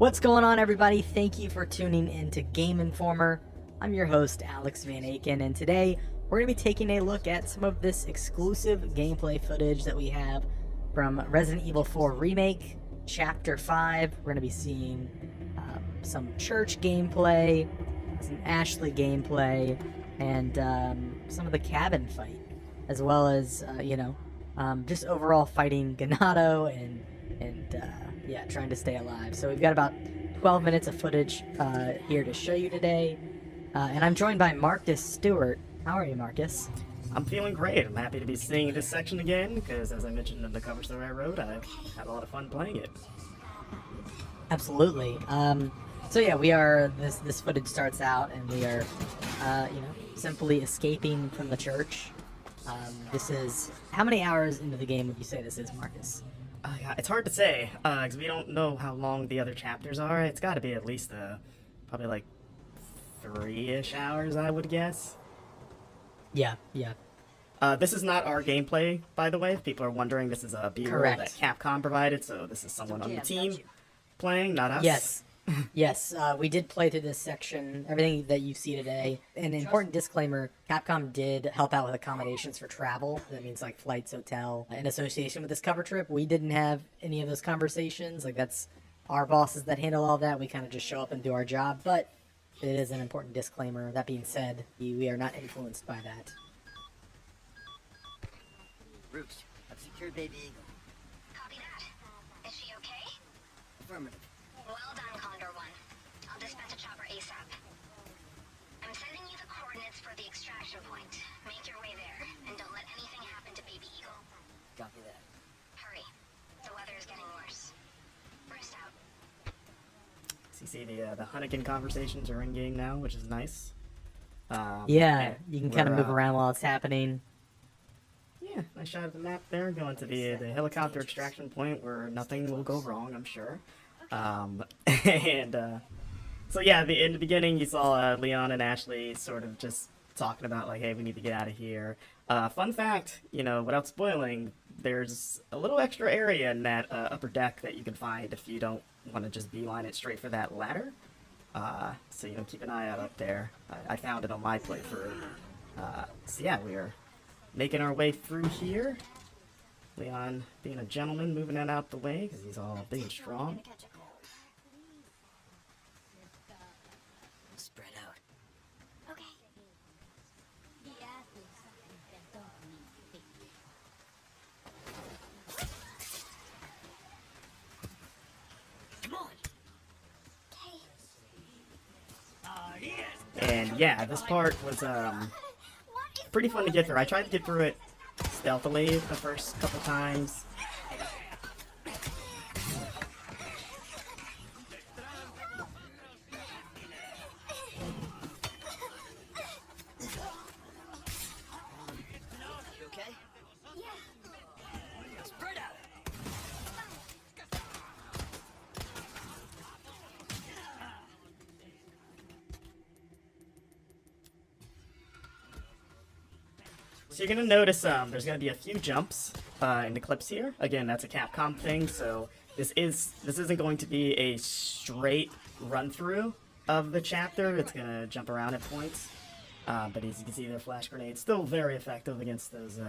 What's going on, everybody? Thank you for tuning in to Game Informer. I'm your host, Alex Van Aken, and today we're going to be taking a look at some of this exclusive gameplay footage that we have from Resident Evil 4 Remake, Chapter 5. We're going to be seeing some church gameplay, some Ashley gameplay, and some of the cabin fight, as well as, just overall fighting Ganado and trying to stay alive. So we've got about 12 minutes of footage here to show you today. And I'm joined by Marcus Stewart. How are you, Marcus? I'm feeling great. I'm happy to be seeing this section again because, as I mentioned in the cover story I wrote, I had a lot of fun playing it. Absolutely. So yeah, we are. This footage starts out, and we are, simply escaping from the church. This is how many hours into the game would you say this is, Marcus? Yeah, it's hard to say because we don't know how long the other chapters are. It's got to be at least probably like 3-ish hours, I would guess. Yeah. This is not our gameplay, by the way. If people are wondering, this is a B-roll that Capcom provided, so this is someone on the team playing, not us. Yes, we did play through this section, everything that you see today. An important disclaimer, Capcom did help out with accommodations for travel. That means like flights, hotel, in association with this cover trip. We didn't have any of those conversations. Like, that's our bosses that handle all that. We kind of just show up and do our job, but it is an important disclaimer. That being said, we are not influenced by that. Rooks, I've secured Baby Eagle. Copy that. Is she okay? Affirmative. Well done, Condor 1. I'll dispatch a chopper ASAP. I'm sending you the coordinates for the extraction point. Make your way there, and don't let anything happen to Baby Eagle. Copy that. Hurry. The weather is getting worse. Rest out. So you see the Hunnigan conversations are in-game now, which is nice. Yeah, you can kind of move around while it's happening. Yeah, nice shot of the map there, going to the helicopter extraction point where nothing will go wrong, I'm sure. So yeah, in the beginning you saw Leon and Ashley sort of just talking about like, hey, we need to get out of here. Fun fact, without spoiling, there's a little extra area in that upper deck that you can find if you don't want to just beeline it straight for that ladder. So keep an eye out up there. I found it on my playthrough. So yeah, we are making our way through here. Leon being a gentleman, moving that out the way because he's all big and strong. Spread out. Okay. Come on. And yeah, this part was pretty fun to get through. I tried to get through it stealthily the first couple times. You okay? Spread out. So you're gonna notice there's gonna be a few jumps in the clips here. Again, that's a Capcom thing, so this isn't going to be a straight run through of the chapter. It's gonna jump around at points. But as you can see, their flash grenades still very effective against those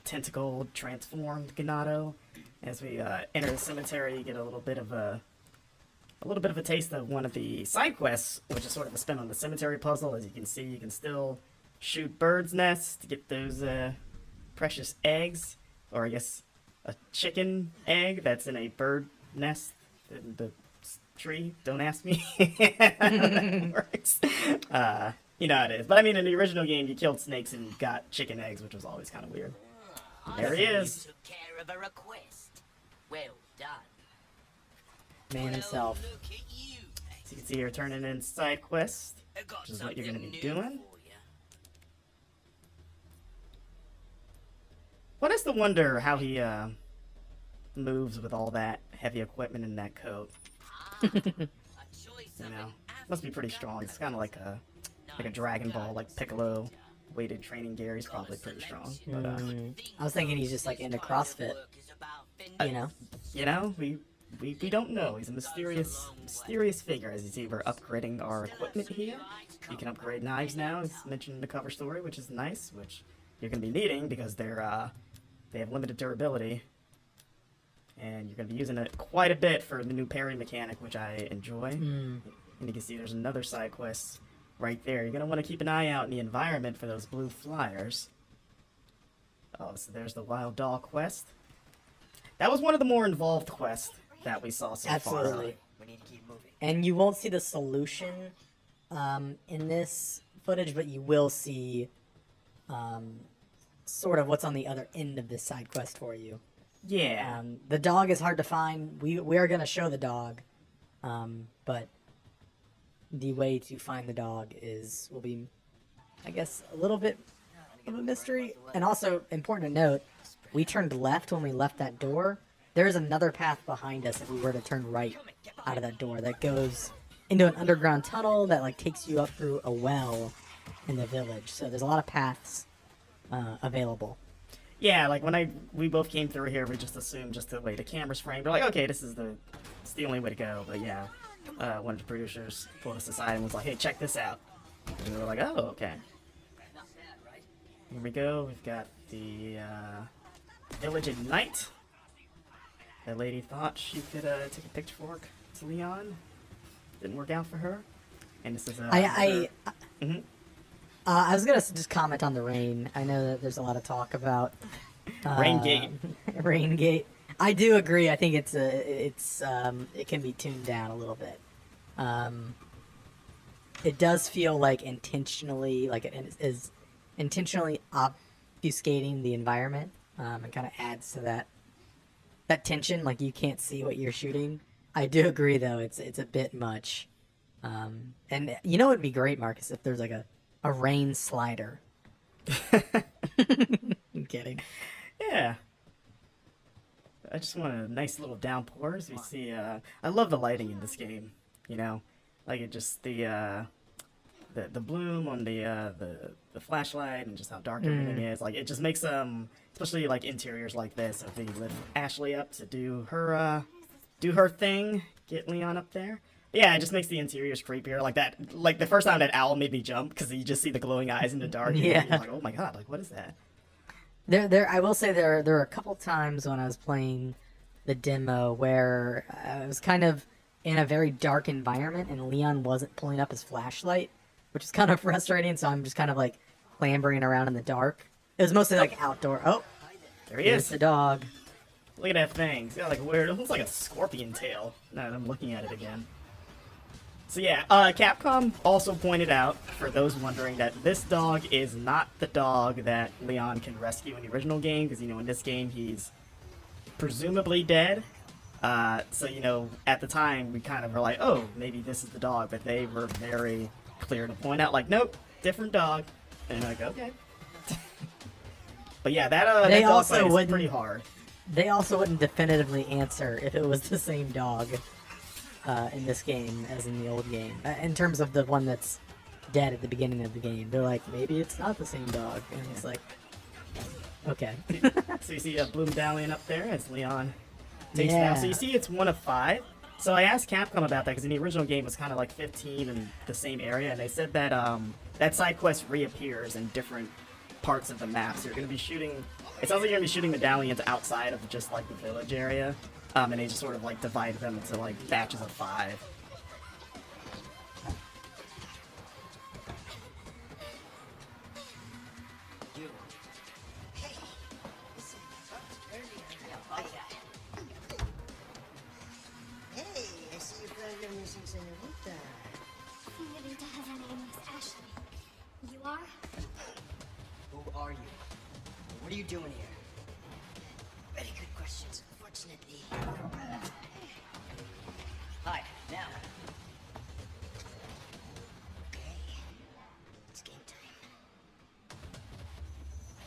tentacled, transformed Ganado. As we enter the cemetery, you get a little bit of a taste of one of the side quests, which is sort of a spin on the cemetery puzzle. As you can see, you can still shoot birds' nests to get those precious eggs, or I guess a chicken egg that's in a bird nest in the tree. Don't ask me how that works. You know how it is. But I mean, in the original game, you killed snakes and got chicken eggs, which was always kind of weird. There he is. You took care of a request. Well done. Man himself. Look at you. So you can see here turning in side quests, I got which is what you're going to be something new doing. for you. One has to wonder how he moves with all that heavy equipment in that coat. A choice of an Must be pretty strong. It's kind of like a Dragon Ball, like Piccolo weighted training gear. He's probably pretty strong. But I was thinking he's just like into CrossFit. work is about fending You know? we we don't know. He's a mysterious figure. As you see, we're upgrading our equipment here. You can upgrade knives now, as mentioned in the cover story, which is nice, which you're going to be needing because they have limited durability. And you're going to be using it quite a bit for the new parry mechanic, which I enjoy. And you can see there's another side quest right there. You're going to want to keep an eye out in the environment for those blue flyers. Oh, so there's the Wild Doll quest. That was one of the more involved quests that we saw so far. Absolutely. We need to keep moving. And you won't see the solution in this footage, but you will see sort of what's on the other end of this side quest for you. Yeah. The dog is hard to find. We are going to show the dog, but the way to find the dog will be, I guess, a little bit of a mystery. And also, important to note, we turned left when we left that door. There's another path behind us if we were to turn right out of that door that goes into an underground tunnel that like takes you up through a well in the village. So there's a lot of paths available. Yeah, like when we both came through here, we just assumed just the way the camera's framed. We're like, okay, it's the only way to go. But yeah, one of the producers pulled us aside and was like, hey, check this out. And we were like, oh, okay. Here we go. We've got the village at night. That lady thought she could take a pitchfork to Leon. Didn't work out for her. And this is I was gonna just comment on the rain. I know that there's a lot of talk about Raingate. Raingate. I do agree. I think it can be tuned down a little bit. It does feel like intentionally, like it is intentionally obfuscating the environment, and kind of adds to that tension. Like you can't see what you're shooting. I do agree, though. It's a bit much. And you know, it'd be great, Marcus, if there's like a rain slider. I'm kidding. Yeah. I just want a nice little downpour as we see. I love the lighting in this game. You know, like it just the bloom on the flashlight and just how dark everything is. Like it just makes especially like interiors like this. If we lift Ashley up to do her thing, get Leon up there. Yeah, it just makes the interiors creepier. Like that, like the first time that owl made me jump because you just see the glowing eyes in the dark. Yeah. And you're like, oh my god, like what is that? I will say there are a couple times when I was playing the demo where I was kind of in a very dark environment and Leon wasn't pulling up his flashlight, which is kind of frustrating. So I'm just kind of like clambering around in the dark. It was mostly like outdoor. Oh, There he here's is. the dog. Look at that thing. It's got like weird. It looks like a scorpion tail. Now that I'm looking at it again. So yeah, Capcom also pointed out, for those wondering, that this dog is not the dog that Leon can rescue in the original game, because, you know, in this game he's presumably dead. So, you know, at the time we kind of were like, oh, maybe this is the dog, but they were very clear to point out, like, nope, different dog. And I'm like, okay. But yeah, that They dog also fight is wouldn't- pretty hard. They also wouldn't definitively answer if it was the same dog in this game as in the old game. In terms of the one that's dead at the beginning of the game, they're like, maybe it's not the same dog, and it's like, okay. So you see a blue medallion up there as Leon takes it Yeah. out. So you see it's 1 of 5. So I asked Capcom about that because in the original game it was kind of like 15 in the same area, and they said that that side quest reappears in different parts of the map. So you're going to be shooting. It sounds like you're going to be shooting medallions outside of just like the village area, and they just sort of like divided them into like batches of 5. You. Hey. Listen. Hey, I see you found your missing senorita. Senorita has her name is Ashley. You are? Who are you? What are you doing here? Very good questions, unfortunately. Hi, now. Okay. It's game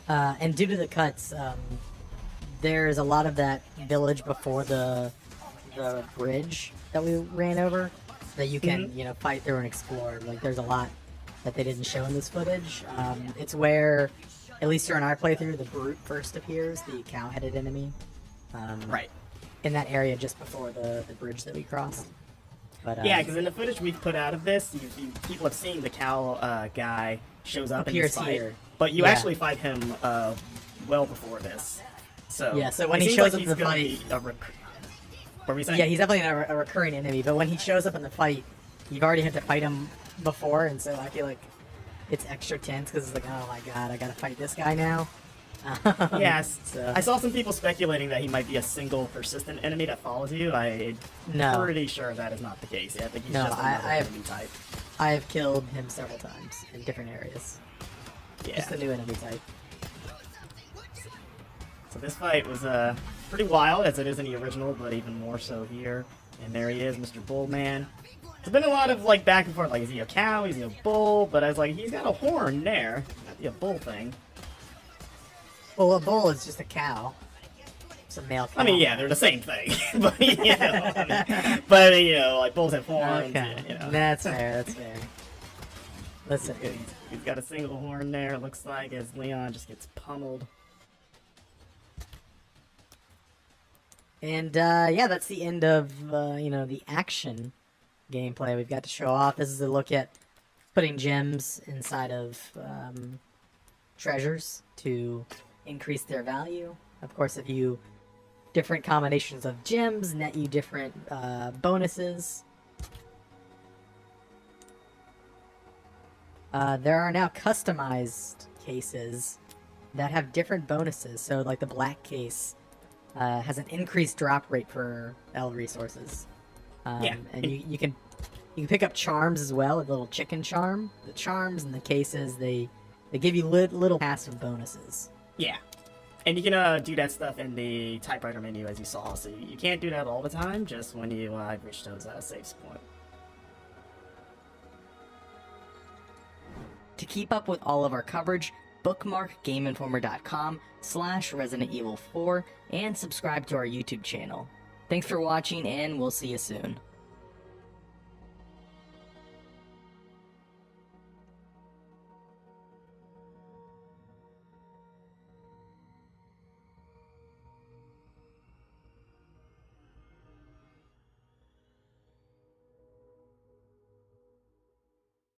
time. And due to the cuts, there's a lot of that village before the bridge that we ran over that you can, you know, fight through and explore. Like, there's a lot that they didn't show in this footage. It's where, at least during our playthrough, the brute first appears, the cow-headed enemy. Right. in that area just before the bridge that we crossed. But Yeah, because in the footage we've put out of this, people have seen the cow guy shows up in this appears fight, here. but you Yeah. actually fight him well before this. So Yeah, so when it he seems shows like up in he's the gonna fight- be what were we saying? Yeah, he's definitely a recurring enemy, but when he shows up in the fight, you've already had to fight him before, and so I feel like it's extra tense because it's like, oh my god, I gotta fight this guy now. Yes. So- I saw some people speculating that he might be a single persistent enemy that follows you. I'm No. pretty sure that is not the case. I think he's No, just I another have- enemy type. I have killed him several times in different areas. Yeah. Just a new enemy type. So this fight was pretty wild, as it is in the original, but even more so here. And there he is, Mr. Bullman. There's been a lot of like back and forth, like is he a cow, is he a bull? But I was like, he's got a horn there. Not be a bull thing. Well, a bull is just a cow. It's a male cow. I mean, yeah, they're the same thing. But you know, but you know, like bulls have horns. Okay. You know. That's fair, that's fair. Listen, He's got a single horn there. It looks like as Leon just gets pummeled. and yeah, that's the end of, the action gameplay we've got to show off. This is a look at putting gems inside of treasures to increase their value. Of course, if you different combinations of gems net you different bonuses. There are now customized cases that have different bonuses. So, like the black case has an increased drop rate for L resources. Yeah. And you can pick up charms as well. A little chicken charm. The charms and the cases they give you little passive bonuses. Yeah. And you can do that stuff in the typewriter menu, as you saw. So you can't do that all the time, just when you reach those saves point. To keep up with all of our coverage, bookmark GameInformer.com/Resident Evil 4 and subscribe to our YouTube channel. Thanks for watching, and we'll see you soon.